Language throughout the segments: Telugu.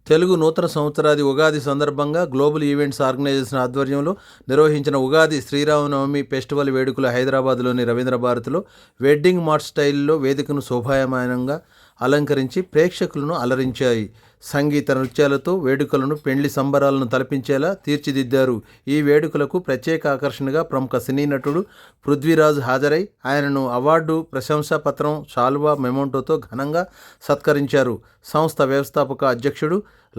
తెలుగు నూతన సంవత్సరాది ఉగాది సందర్భంగా గ్లోబల్ ఈవెంట్స్ ఆర్గనైజేషన్ ఆధ్వర్యంలో నిర్వహించిన ఉగాది శ్రీరామనవమి ఫెస్టివల్ వేడుకలు హైదరాబాద్లోని రవీంద్ర భారతిలో వెడ్డింగ్ మార్ట్ స్టైల్లో వేదికను శోభాయమానంగా అలంకరించి ప్రేక్షకులను అలరించాయి. సంగీత నృత్యాలతో వేడుకలను పెండ్లి సంబరాలను తలపించేలా తీర్చిదిద్దారు. ఈ వేడుకలకు ప్రత్యేక ఆకర్షణగా ప్రముఖ సినీ నటుడు పృథ్వీరాజ్ హాజరై ఆయనను అవార్డు, ప్రశంసా పత్రం, శాలువా, మెమోంటోతో ఘనంగా సత్కరించారు. సంస్థ వ్యవస్థాపక అధ్యక్షుడు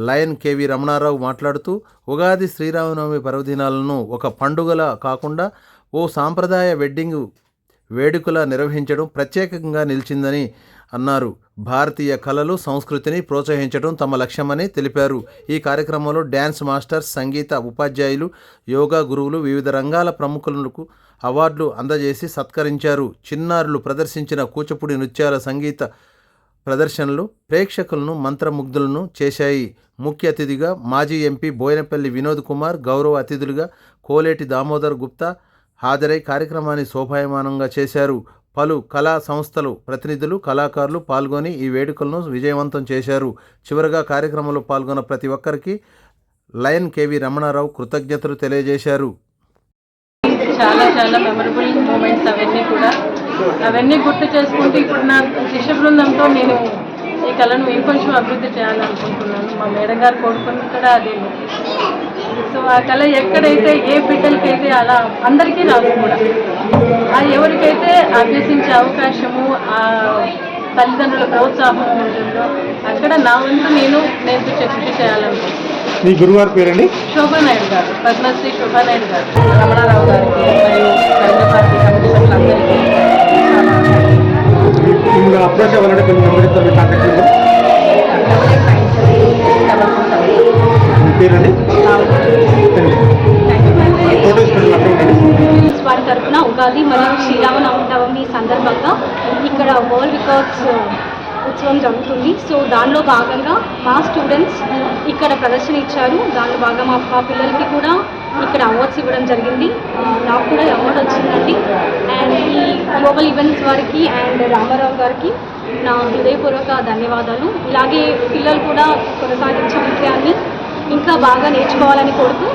లయన్ కెవి రమణారావు మాట్లాడుతూ ఉగాది శ్రీరామనవమి పర్వదినాలను ఒక పండుగలా కాకుండా ఓ సాంప్రదాయ వెడ్డింగ్ వేడుకలా నిర్వహించడం ప్రత్యేకంగా నిలిచిందని అన్నారు. భారతీయ కళలు, సంస్కృతిని ప్రోత్సహించడం తమ లక్ష్యమని తెలిపారు. ఈ కార్యక్రమంలో డ్యాన్స్ మాస్టర్స్, సంగీత ఉపాధ్యాయులు, యోగా గురువులు, వివిధ రంగాల ప్రముఖులకు అవార్డులు అందజేసి సత్కరించారు. చిన్నారులు ప్రదర్శించిన కూచిపూడి నృత్యాల సంగీత ప్రదర్శనలు ప్రేక్షకులను మంత్రముగ్ధులను చేశాయి. ముఖ్య అతిథిగా మాజీ ఎంపీ బోయినపల్లి వినోద్ కుమార్, గౌరవ అతిథులుగా కోలేటి దామోదర్ గుప్తా హాజరై కార్యక్రమాన్ని శోభాయమానంగా చేశారు. పలు కళా సంస్థలు ప్రతినిధులు, కళాకారులు పాల్గొని ఈ వేడుకలను విజయవంతం చేశారు. చివరగా కార్యక్రమంలో పాల్గొన్న ప్రతి ఒక్కరికి లయన్ కెవి రమణారావు కృతజ్ఞతలు తెలియజేశారు. చాలా చాలా మెమరబుల్ మూమెంట్స్ అవన్నీ గుర్తు చేసుకుంటూ ఇప్పుడు నా శిష్య బృందంతో నేను ఈ కళను ఇంకొంచెం అభివృద్ధి చేయాలనుకుంటున్నాను. మా మేడం గారు కోరుకుని కూడా అదే. సో ఆ కళ ఎక్కడైతే ఏ బిడ్డలకైతే అలా అందరికీ రాదు కూడా, ఆ ఎవరికైతే అభ్యసించే అవకాశము, ఆ తల్లిదండ్రుల ప్రోత్సాహం ఉంటుందో అక్కడ నా వంతు నేను నేర్పించే కృషి చేయాలనుకుంటున్నాను. మీ గురువారి పేరండి? శోభానాయుడు గారు, పద్మశ్రీ శోభానాయుడు గారు. రమణారావు గారికి మరియు రవీంద్ర భారతి కమిటీ సభ్యులందరికీ అప్రోచ్ అవ్వాలంటే కొంచెం నెంబర్ కాంటాక్ట్ నెంబర్ పేరండి. వారి తరఫున ఉగాది మరియు శ్రీరామనవమి సందర్భంగా ఇక్కడ వరల్డ్ రికార్డ్స్ ఉత్సవం జరుగుతుంది. సో దానిలో భాగంగా మా స్టూడెంట్స్ ఇక్కడ ప్రదర్శన ఇచ్చారు. దానిలో భాగంగా మా పిల్లలకి కూడా ఇక్కడ అవార్డ్స్ ఇవ్వడం జరిగింది. నాకు కూడా అవార్డు వచ్చిందండి. అండ్ ఈ గ్లోబల్ ఈవెంట్స్ వారికి అండ్ రామారావు గారికి నా హృదయపూర్వక ధన్యవాదాలు. ఇలాగే పిల్లలు కూడా కొనసాగించే విషయాన్ని ఇంకా బాగా నేర్చుకోవాలని కోరుతూ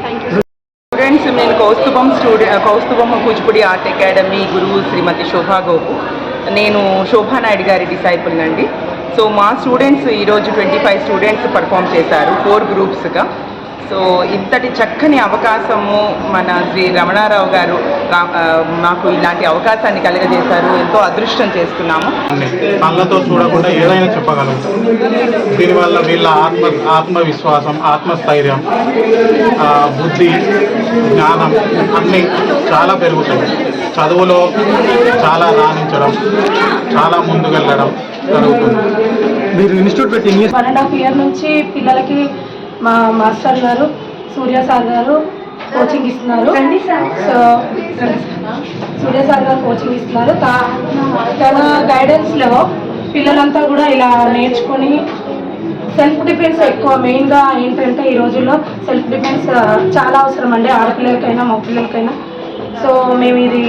థ్యాంక్ యూ. స్టూడెంట్స్, నేను కౌస్తుభం కూచిపూడి ఆర్ట్ అకాడమీ గురువు శ్రీమతి శోభా గోపు. నేను శోభానాయుడు గారి డిసైపుల్ అండి. సో మా స్టూడెంట్స్ ఈరోజు 25 స్టూడెంట్స్ పర్ఫామ్ చేశారు 4 గ్రూప్స్గా. సో ఇంతటి చక్కని అవకాశము మన శ్రీ రమణారావు గారు మాకు ఇలాంటి అవకాశాన్ని కలుగజేశారు. ఎంతో అదృష్టం చేస్తున్నాము. కళ్ళతో చూడకుండా ఏదైనా చెప్పగలుగుతాం. దీనివల్ల వీళ్ళ ఆత్మవిశ్వాసం, ఆత్మస్థైర్యం, బుద్ధి, జ్ఞానం అన్నీ చాలా పెరుగుతాయి. చదువులో చాలా రాణించడం, చాలా ముందుకెళ్ళడం జరుగుతుంది. మీరు ఇన్స్టిట్యూట్ పెట్టి 1.5 year నుంచి పిల్లలకి మా మాస్టర్ గారు సూర్య సార్ గారు కోచింగ్ ఇస్తున్నారు. సో సూర్య సార్ గారు కోచింగ్ ఇస్తున్నారు. తన గైడెన్స్లో పిల్లలంతా కూడా ఇలా నేర్చుకొని సెల్ఫ్ డిఫెన్స్ ఎక్కువ మెయిన్గా ఏంటంటే ఈ రోజుల్లో సెల్ఫ్ డిఫెన్స్ చాలా అవసరం అండి, ఆడపిల్లలకైనా మగ పిల్లలకైనా. సో మేము ఇది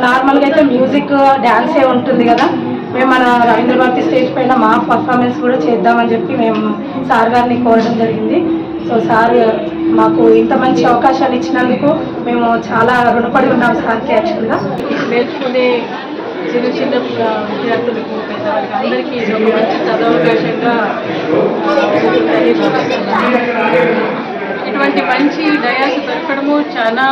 నార్మల్గా అయితే మ్యూజిక్, డ్యాన్సే ఉంటుంది కదా, మేము మన రవీంద్ర భారతి స్టేజ్ పైన మా పర్ఫార్మెన్స్ కూడా చేద్దామని చెప్పి మేము సార్ గారిని కోరడం జరిగింది. సో సార్ మాకు ఇంత మంచి అవకాశాలు ఇచ్చినందుకు మేము చాలా రుణపడి ఉన్నాం సార్కి. యాక్చువల్గా నేర్చుకునే చిన్న చిన్న విద్యార్థులకు, పెద్దవాళ్ళకి అందరికీ ఇది ఒక మంచి చదవకాశంగా ఇటువంటి మంచి డయాస్ దొరకడము చాలా